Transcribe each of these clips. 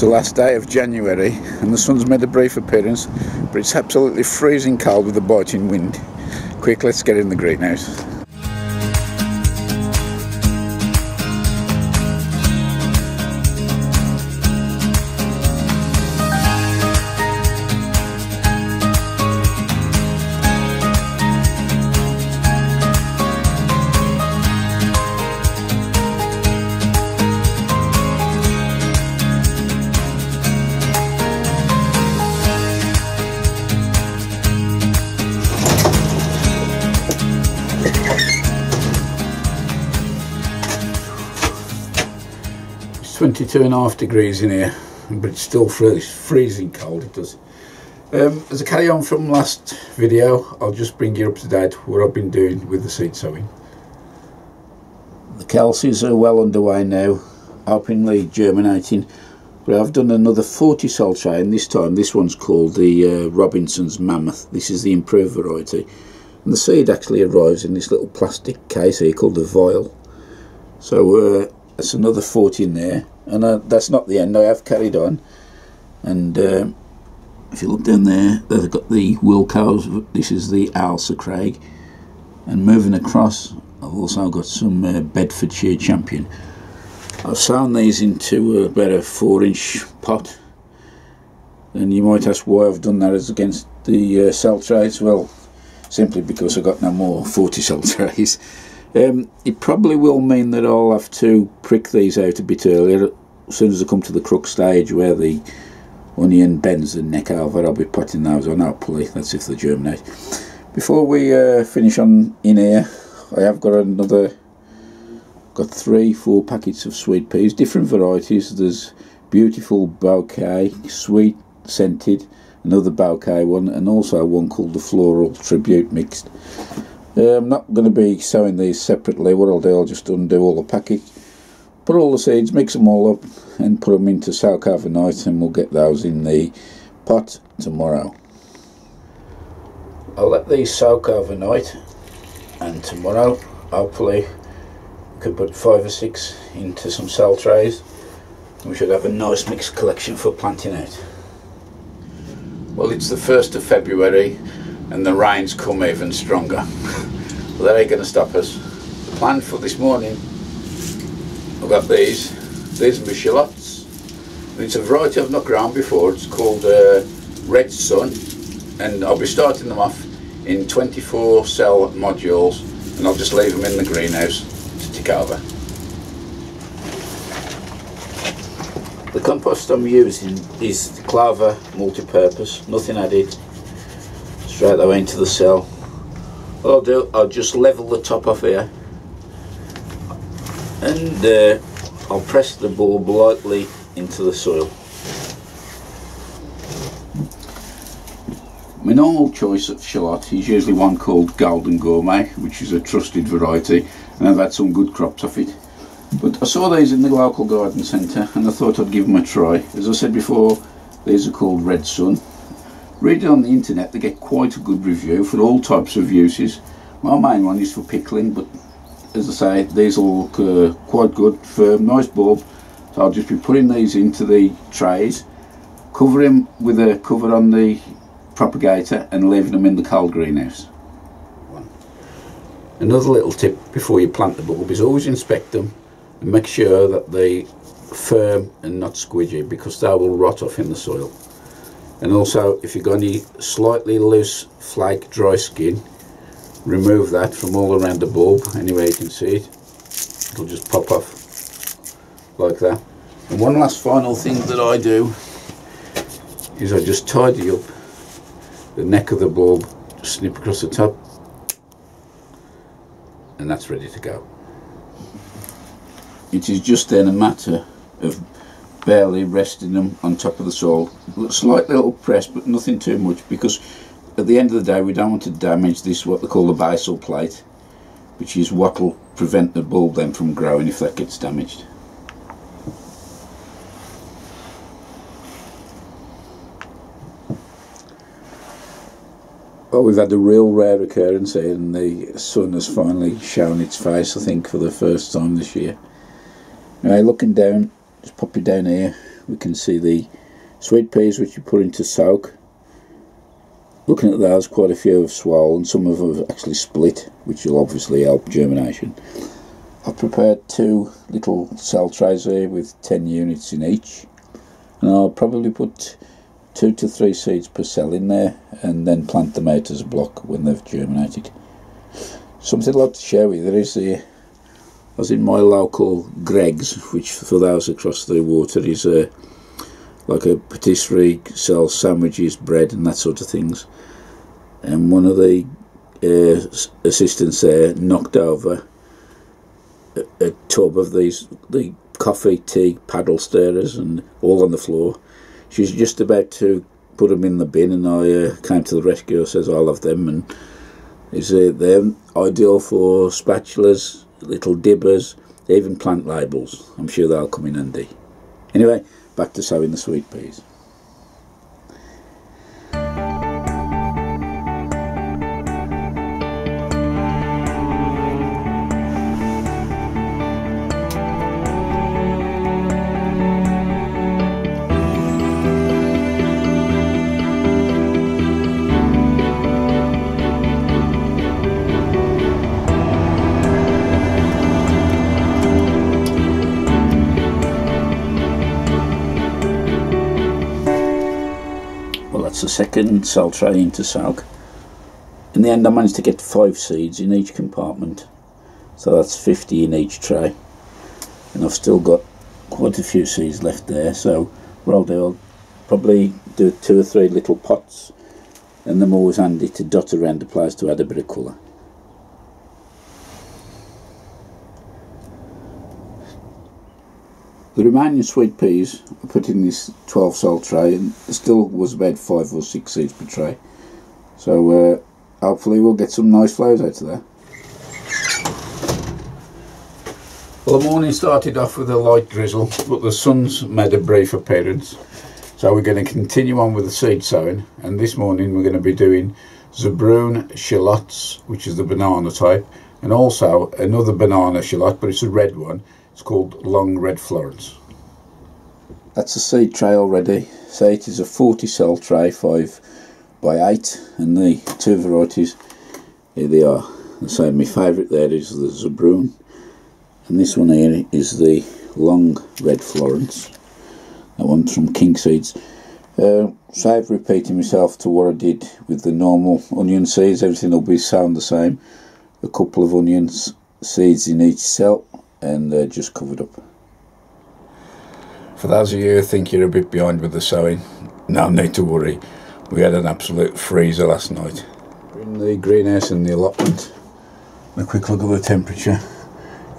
It's the last day of January and the sun's made a brief appearance, but it's absolutely freezing cold with a biting wind. Quick, let's get in the greenhouse. It's 22.5 degrees in here, but it's still freezing cold. It does. As a carry on from last video, I'll just bring you up to date what I've been doing with the seed sowing. The calces are well underway now, openly germinating, but I've done another 40 cell tray, and this time this one's called the Robinson's Mammoth. This is the improved variety, and the seed actually arrives in this little plastic case here called a vial. So that's another 40 in there, and that's not the end. I have carried on, and if you look down there, they've got the Wilco's. This is the Ailsa Craig, and moving across I've also got some Bedfordshire Champion. I've sown these into about a 4-inch pot, and you might ask why I've done that as against the cell trays. Well, simply because I've got no more 40 cell trays. It probably will mean that I'll have to prick these out a bit earlier. As soon as I come to the crux stage where the onion bends the neck over, I'll be putting those on, hopefully. That's if they germinate. Before we finish on in here, I have got 3-4 packets of sweet peas, different varieties. There's beautiful bouquet, sweet scented, another bouquet one, and also one called the floral tribute mixed. I'm not going to be sowing these separately. What I'll do, I'll just undo all the package, put all the seeds, mix them all up and put them into soak overnight, and we'll get those in the pot tomorrow. I'll let these soak overnight, and tomorrow hopefully we could put 5 or 6 into some cell trays, and we should have a nice mixed collection for planting out. Well, it's the 1st of February and the rain's come even stronger. Well, that ain't going to stop us. The plan for this morning, I've got these are my shallots. And it's a variety I've not grown before. It's called Red Sun, and I'll be starting them off in 24 cell modules, and I'll just leave them in the greenhouse to tick over. The compost I'm using is Clover multi-purpose, nothing added, straight away into the cell. What I'll do, I'll just level the top off here, and I'll press the bulb lightly into the soil. My normal choice of shallot is usually one called Golden Gourmet, which is a trusted variety, and I've had some good crops off it. But I saw these in the local garden centre and I thought I'd give them a try. As I said before, these are called Red Sun. Read it on the internet, they get quite a good review for all types of uses. My main one is for pickling, but as I say, these will look quite good, firm, nice bulb. So I'll just be putting these into the trays, covering with a cover on the propagator, and leaving them in the cold greenhouse. Another little tip before you plant the bulb is always inspect them and make sure that they're firm and not squidgy, because they will rot off in the soil. And also, if you've got any slightly loose flake dry skin, remove that from all around the bulb. Anywhere you can see it, it'll just pop off like that. And one last final thing that I do is I just tidy up the neck of the bulb, just snip across the top, and that's ready to go. It is just then a matter of barely resting them on top of the soil. Slight little press, but nothing too much, because at the end of the day we don't want to damage this, what they call the basal plate, which is what will prevent the bulb then from growing if that gets damaged. Well, we've had a real rare occurrence here, and the sun has finally shown its face, I think, for the first time this year. Now, looking down, just pop it down here, we can see the sweet peas which you put into soak. Looking at those, quite a few have swollen, some of them have actually split, which will obviously help germination. I've prepared 2 little cell trays here with 10 units in each, and I'll probably put 2 to 3 seeds per cell in there and then plant them out as a block when they've germinated. Something I'd like to share with you, there is I was in my local Greggs, which for those across the water is like a patisserie, sells sandwiches, bread and that sort of things, and one of the assistants there knocked over a tub of the coffee, tea, paddle stirrers, and all on the floor. She was just about to put them in the bin, and I came to the rescue. Says I love them, and they're ideal for spatulas, little dibbers, even plant labels. I'm sure they'll come in handy. Anyway, back to sowing the sweet peas. The second cell tray into soak. In the end I managed to get 5 seeds in each compartment, so that's 50 in each tray, and I've still got quite a few seeds left there. So what I'll do, I'll probably do 2 or 3 little pots, and they're always handy to dot around the place to add a bit of colour. The remaining sweet peas I put in this 12 cell tray, and it still was about 5 or 6 seeds per tray, so hopefully we'll get some nice flowers out of there. Well, the morning started off with a light drizzle, but the sun's made a brief appearance, so we're going to continue on with the seed sowing. And this morning we're going to be doing Zebrune shallots, which is the banana type, and also another banana shallot, but it's a red one. It's called long red Florence. That's a seed tray already. So it is a 40 cell tray, 5 by 8, and the 2 varieties, here they are. So my favourite there is the Zebrune, and this one here is the long red Florence. That one's from King Seeds. Save repeating myself to what I did with the normal onion seeds. Everything will be sound the same. A couple of onions seeds in each cell, and they're just covered up. For those of you who think you're a bit behind with the sowing, no need to worry. We had an absolute freezer last night. We're in the greenhouse and the allotment. A quick look at the temperature.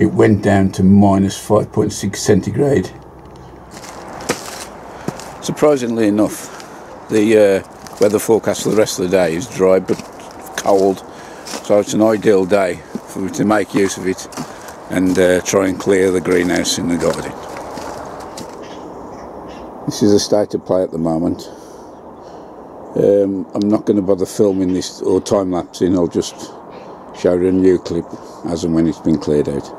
It went down to minus 5.6 centigrade. Surprisingly enough, the weather forecast for the rest of the day is dry but cold, so it's an ideal day for me to make use of it and try and clear the greenhouse in the garden. This is a state of play at the moment. I'm not going to bother filming this or time-lapsing. I'll just show you a new clip as and when it's been cleared out.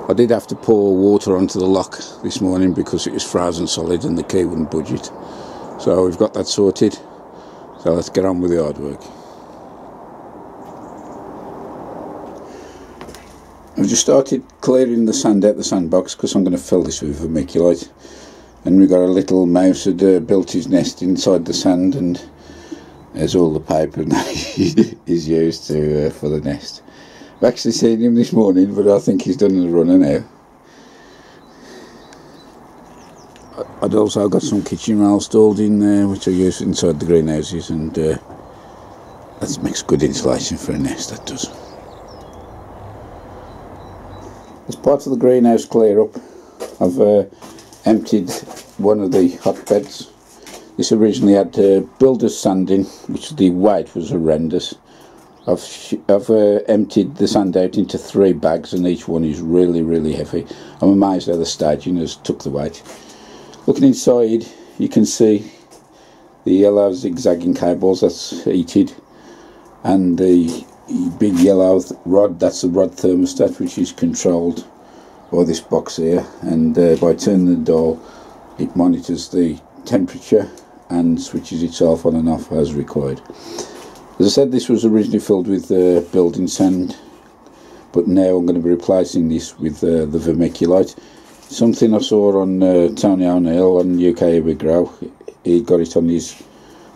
I did have to pour water onto the lock this morning because it was frozen solid and the key wouldn't budge it. So we've got that sorted, so let's get on with the hard work. I've just started clearing the sand out the sandbox because I'm going to fill this with vermiculite, and we've got a little mouse that built his nest inside the sand, and there's all the paper that he's used to for the nest. I've actually seen him this morning, but I think he's done a runner now. I'd also got some kitchen rails stored in there which I use inside the greenhouses, and that makes good insulation for a nest, that does. As part of the greenhouse clear up, I've emptied one of the hotbeds. This originally had builder's sand in, which the weight was horrendous. I've emptied the sand out into 3 bags, and each one is really heavy. I'm amazed how the staging has took the weight. Looking inside, you can see the yellow zigzagging cables, that's heated, and the big yellow rod, that's the rod thermostat, which is controlled by this box here, and by turning the dial it monitors the temperature and switches itself on and off as required. As I said, this was originally filled with building sand, but now I'm going to be replacing this with the vermiculite. Something I saw on Tony O'Neill on UK Big Grow. He got it on his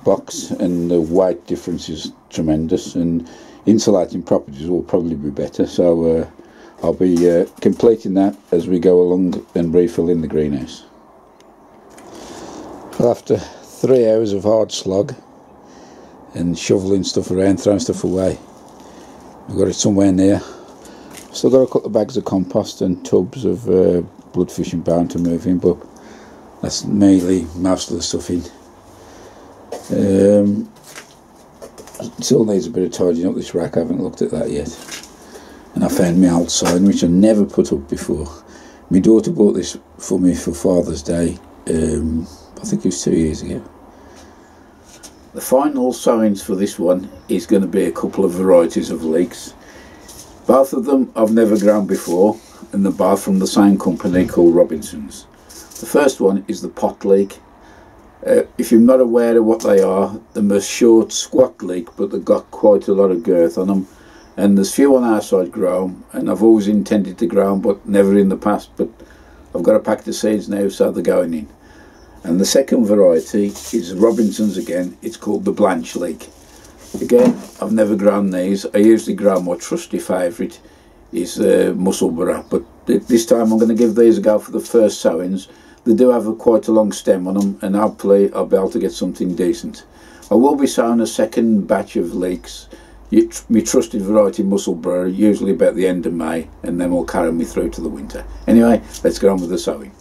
box, and the weight difference is tremendous, and insulating properties will probably be better. So I'll be completing that as we go along and refilling the greenhouse. Well, after 3 hours of hard slog and shoveling stuff around, throwing stuff away, we've got it somewhere near. Still got a couple of bags of compost and tubs of bloodfish and bone to move in, but that's mainly most of the stuff in. Still needs a bit of tidying up, this rack. I haven't looked at that yet. And I found my old sign, which I never put up before. My daughter bought this for me for Father's Day, I think it was 2 years ago. The final sowings for this one is going to be a couple of varieties of leeks. Both of them I've never grown before, and they're both from the same company called Robinson's. The first one is the pot leek. If you're not aware of what they are, they're a short, squat leek, but they've got quite a lot of girth on them. And there's few on our side grow them, and I've always intended to grow them, but never in the past. But I've got a pack of seeds now, so they're going in. And the second variety is Robinson's again. It's called the Blanche leek. Again, I've never grown these. I usually grow my trusty favourite is Musselburgh, but this time I'm going to give these a go for the first sowings. They do have quite a long stem on them, and hopefully I'll be able to get something decent. I will be sowing a second batch of leeks, my trusted variety Musselburgh, usually about the end of May, and then will carry me through to the winter. Anyway, let's get on with the sowing.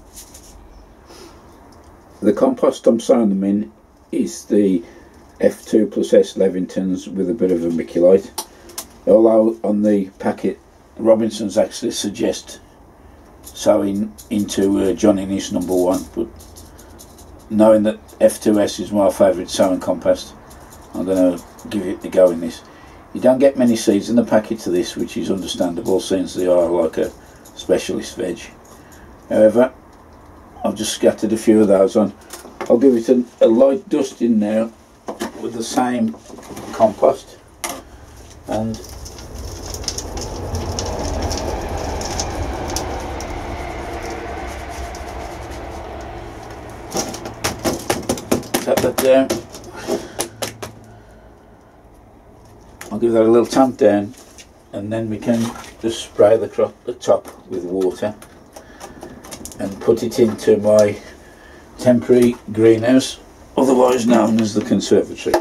The compost I'm sowing them in is the F2 plus S Levingtons with a bit of vermiculite. Although on the packet Robinson's actually suggest sowing into John Innes #1, but knowing that F2S is my favourite sowing compost, I'm going to give it a go in this. You don't get many seeds in the packet to this, which is understandable since they are like a specialist veg. However, I've just scattered a few of those on. I'll give it a light dusting now with the same compost, and tap that down. I'll give that a little tamp down, and then we can just spray the top with water and put it into my temporary greenhouse, otherwise known as the conservatory.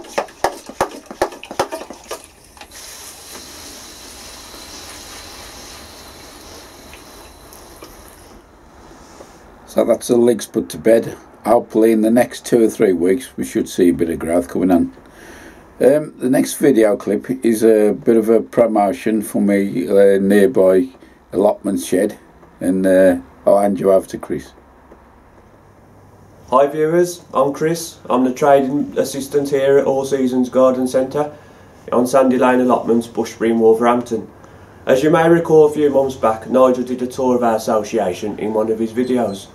So that's the leeks put to bed. Hopefully in the next 2 or 3 weeks we should see a bit of growth coming on. The next video clip is a bit of a promotion for me nearby allotment shed, and I'll hand you over to Chris. Hi viewers, I'm Chris. I'm the trading assistant here at All Seasons Garden Centre on Sandy Lane Allotments, Bushbury in Wolverhampton. As you may recall, a few months back, Nigel did a tour of our association in one of his videos.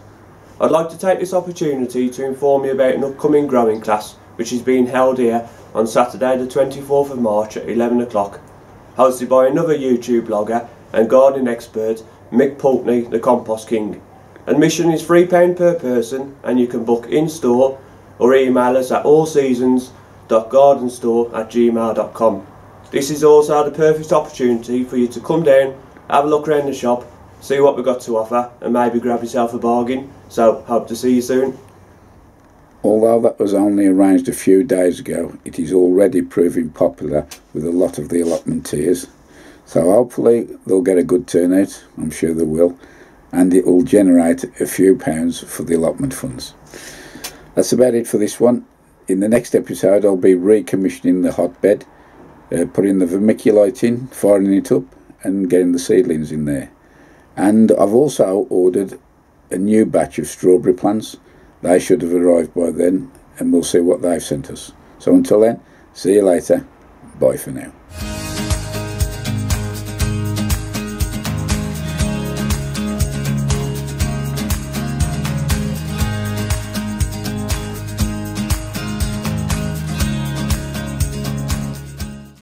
I'd like to take this opportunity to inform you about an upcoming growing class which is being held here on Saturday the 24th of March at 11 o'clock, hosted by another YouTube blogger and gardening expert, Mick Pulteney, the Compost King. Admission is £3 per person, and you can book in store or email us at allseasons.gardenstore@gmail.com. This is also the perfect opportunity for you to come down, have a look around the shop, see what we've got to offer, and maybe grab yourself a bargain. So, hope to see you soon. Although that was only arranged a few days ago, it is already proving popular with a lot of the allotmenteers. So hopefully they'll get a good turnout, I'm sure they will, and it will generate a few pounds for the allotment funds. That's about it for this one. In the next episode I'll be recommissioning the hotbed, putting the vermiculite in, firing it up and getting the seedlings in there. And I've also ordered a new batch of strawberry plants. They should have arrived by then, and we'll see what they've sent us. So until then, see you later. Bye for now.